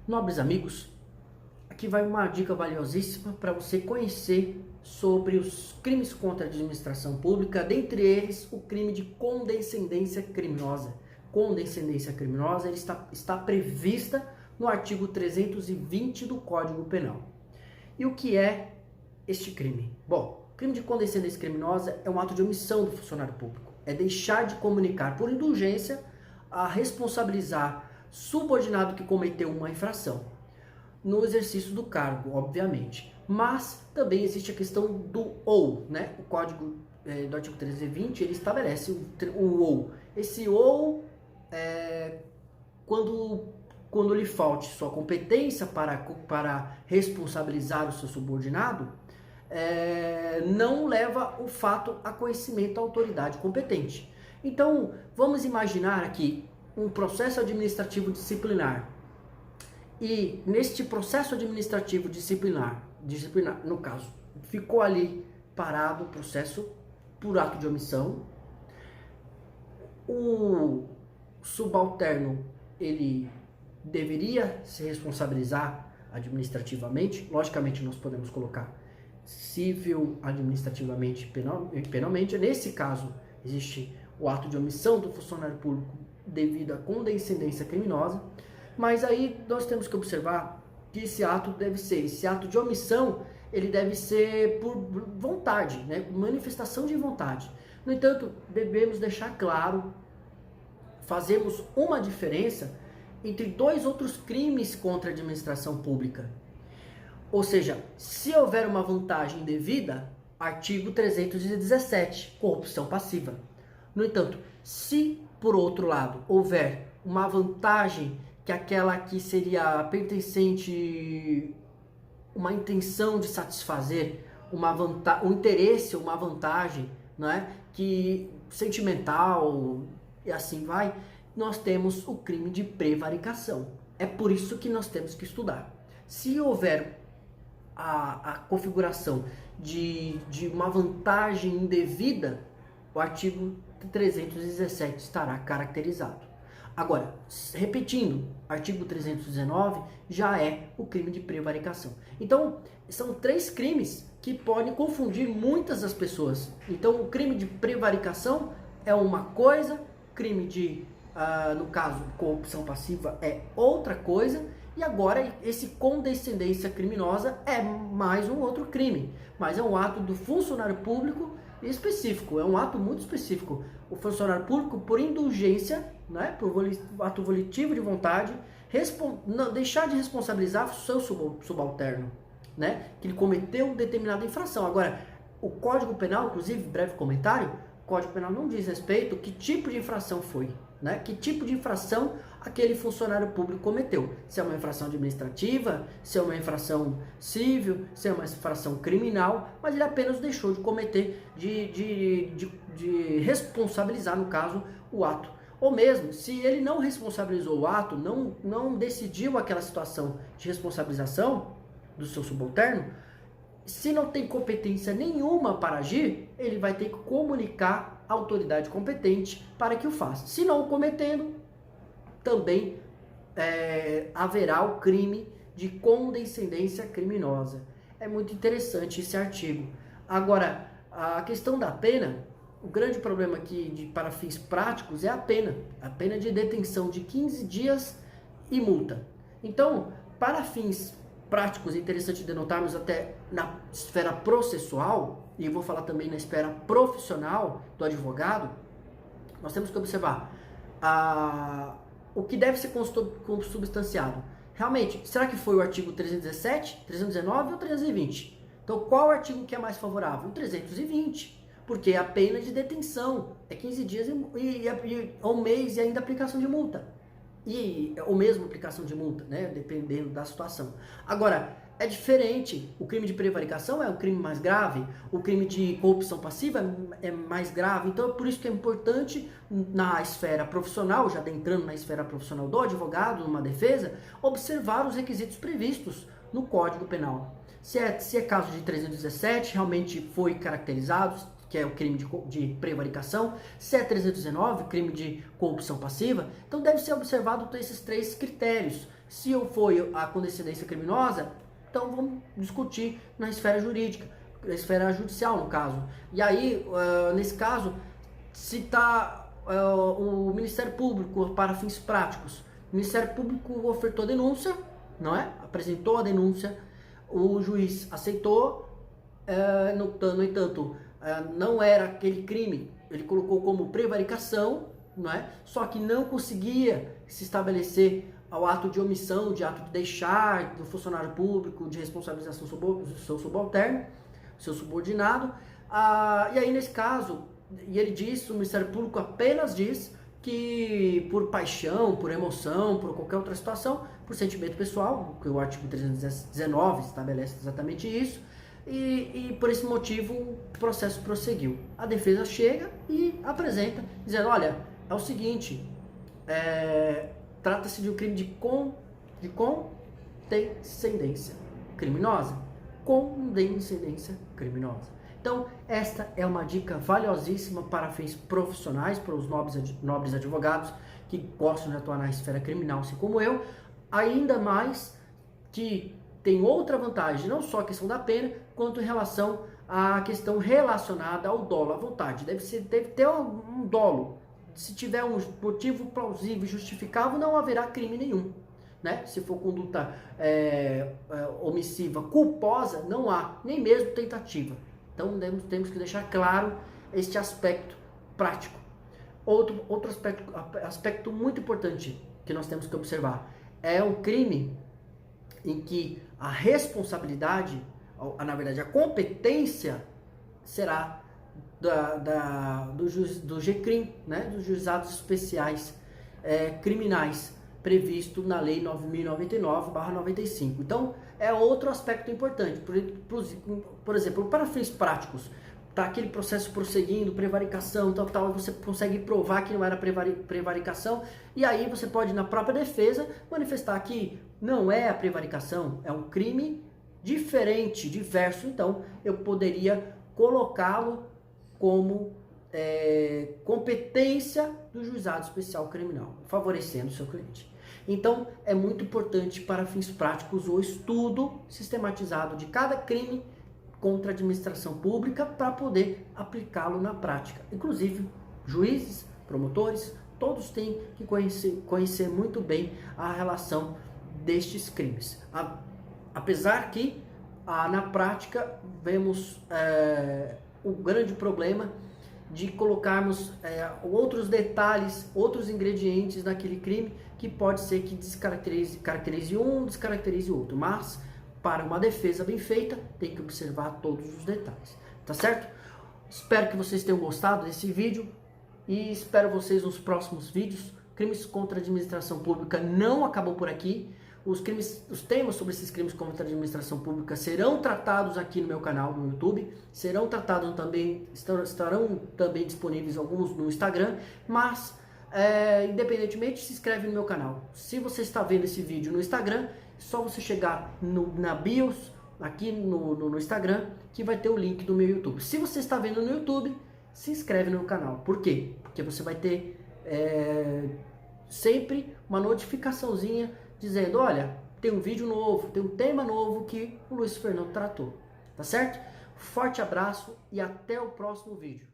Nobres amigos, aqui vai uma dica valiosíssima para você conhecer sobre os crimes contra a administração pública, dentre eles o crime de condescendência criminosa. Condescendência criminosa está prevista no artigo 320 do Código Penal. E o que é este crime? Bom, o crime de condescendência criminosa é um ato de omissão do funcionário público. É deixar de comunicar por indulgência a responsabilizar subordinado que cometeu uma infração, no exercício do cargo, obviamente. Mas também existe a questão do ou, né? O código do artigo 320, ele estabelece o ou. Esse ou, quando lhe falte sua competência para responsabilizar o seu subordinado, não leva o fato a conhecimento da autoridade competente. Então, vamos imaginar aqui um processo administrativo disciplinar. E neste processo administrativo disciplinar, no caso, ficou ali parado o processo por ato de omissão. O subalterno, ele deveria se responsabilizar administrativamente. Logicamente, nós podemos colocar civil, administrativamente, penalmente. Nesse caso, existe o ato de omissão do funcionário público devido à condescendência criminosa, mas aí nós temos que observar que esse ato de omissão, ele deve ser por vontade, né? Manifestação de vontade. No entanto, devemos deixar claro, fazemos uma diferença entre dois outros crimes contra a administração pública. Ou seja, se houver uma vantagem indevida, artigo 317, corrupção passiva. No entanto, se por outro lado houver uma vantagem que aquela que seria pertencente, uma intenção de satisfazer um interesse, uma vantagem, não é? Que sentimental e assim vai, nós temos o crime de prevaricação. É por isso que nós temos que estudar. Se houver a configuração de uma vantagem indevida, o artigo 317 estará caracterizado. Agora, repetindo, artigo 319 já é o crime de prevaricação. Então, são três crimes que podem confundir muitas das pessoas. Então, o crime de prevaricação é uma coisa, crime de, no caso, corrupção passiva é outra coisa, e agora esse condescendência criminosa é mais um outro crime, mas é um ato do funcionário público específico, é um ato muito específico. O funcionário público, por indulgência, né, por ato volitivo de vontade, deixar de responsabilizar o seu subalterno, né, que ele cometeu determinada infração. Agora, o Código Penal, inclusive, breve comentário, o Código Penal não diz respeito que tipo de infração foi, né, que tipo de infração aquele funcionário público cometeu. Se é uma infração administrativa, se é uma infração civil, se é uma infração criminal, mas ele apenas deixou de cometer, de responsabilizar, no caso, o ato. Ou mesmo, se ele não responsabilizou o ato, não decidiu aquela situação de responsabilização do seu subalterno, se não tem competência nenhuma para agir, ele vai ter que comunicar à autoridade competente para que o faça. Se não o cometendo, também haverá o crime de condescendência criminosa. É muito interessante esse artigo. Agora, a questão da pena, o grande problema aqui para fins práticos é a pena de detenção de 15 dias e multa. Então, para fins práticos, é interessante denotarmos até na esfera processual, e eu vou falar também na esfera profissional do advogado, nós temos que observar o que deve ser consubstanciado. Realmente, será que foi o artigo 317, 319 ou 320? Então, qual artigo que é mais favorável? O 320, porque a pena de detenção é 15 dias e um mês e ainda aplicação de multa. Ou mesmo aplicação de multa, né? Dependendo da situação. Agora, é diferente. O crime de prevaricação é um crime mais grave, o crime de corrupção passiva é mais grave. Então, é por isso que é importante, na esfera profissional, já adentrando na esfera profissional do advogado, numa defesa, observar os requisitos previstos no Código Penal. Se é caso de 317, realmente foi caracterizado, que é o crime de prevaricação. Se é 319, crime de corrupção passiva, então deve ser observado esses três critérios, Se foi a condescendência criminosa, então vamos discutir na esfera jurídica, na esfera judicial, no caso. E aí, nesse caso, se está o Ministério Público para fins práticos, o Ministério Público ofertou a denúncia, não é? Apresentou a denúncia, o juiz aceitou, no entanto, não era aquele crime, ele colocou como prevaricação, não é? Só que não conseguia se estabelecer ao ato de omissão, de ato de deixar do funcionário público, de responsabilização do seu subalterno, seu subordinado. E aí, nesse caso, e ele diz, o Ministério Público apenas diz que por paixão, por emoção, por qualquer outra situação, por sentimento pessoal, que o artigo 319 estabelece exatamente isso, e por esse motivo o processo prosseguiu. A defesa chega e apresenta, dizendo, olha, é o seguinte, trata-se de um crime de condescendência criminosa. Condescendência criminosa. Então, esta é uma dica valiosíssima para fins profissionais, para os nobres advogados que gostam de atuar na esfera criminal, assim como eu. Ainda mais que tem outra vantagem, não só a questão da pena, quanto em relação à questão relacionada ao dolo, à vontade. Deve ter um dolo. Se tiver um motivo plausível e justificável, não haverá crime nenhum. Né? Se for conduta omissiva culposa, não há, nem mesmo tentativa. Então temos que deixar claro este aspecto prático. Outro aspecto muito importante que nós temos que observar é um crime em que a responsabilidade, na verdade a competência, será do GCRIM, né? Dos Juizados Especiais Criminais, previsto na Lei 9.099/95. Então, é outro aspecto importante. Por exemplo, para fins práticos, está aquele processo prosseguindo, prevaricação, tal, você consegue provar que não era prevaricação, e aí você pode, na própria defesa, manifestar que não é a prevaricação, é um crime diferente, diverso, então eu poderia colocá-lo como competência do Juizado Especial Criminal, favorecendo o seu cliente. Então, é muito importante para fins práticos o estudo sistematizado de cada crime contra a administração pública para poder aplicá-lo na prática. Inclusive, juízes, promotores, todos têm que conhecer muito bem a relação destes crimes. Apesar que, na prática, vemos o grande problema de colocarmos outros detalhes, outros ingredientes naquele crime que pode ser que caracterize um, descaracterize o outro. Mas, para uma defesa bem feita, tem que observar todos os detalhes. Tá certo? Espero que vocês tenham gostado desse vídeo e espero vocês nos próximos vídeos. Crimes contra a administração pública não acabou por aqui. Os temas sobre esses crimes contra a administração pública serão tratados aqui no meu canal no YouTube, estarão também disponíveis alguns no Instagram, mas independentemente, se inscreve no meu canal. Se você está vendo esse vídeo no Instagram, é só você chegar na bios, aqui no Instagram, que vai ter o link do meu YouTube. Se você está vendo no YouTube, se inscreve no canal. Por quê? Porque você vai ter sempre uma notificaçãozinha dizendo, olha, tem um vídeo novo, tem um tema novo que o Luiz Fernando tratou. Tá certo? Forte abraço e até o próximo vídeo.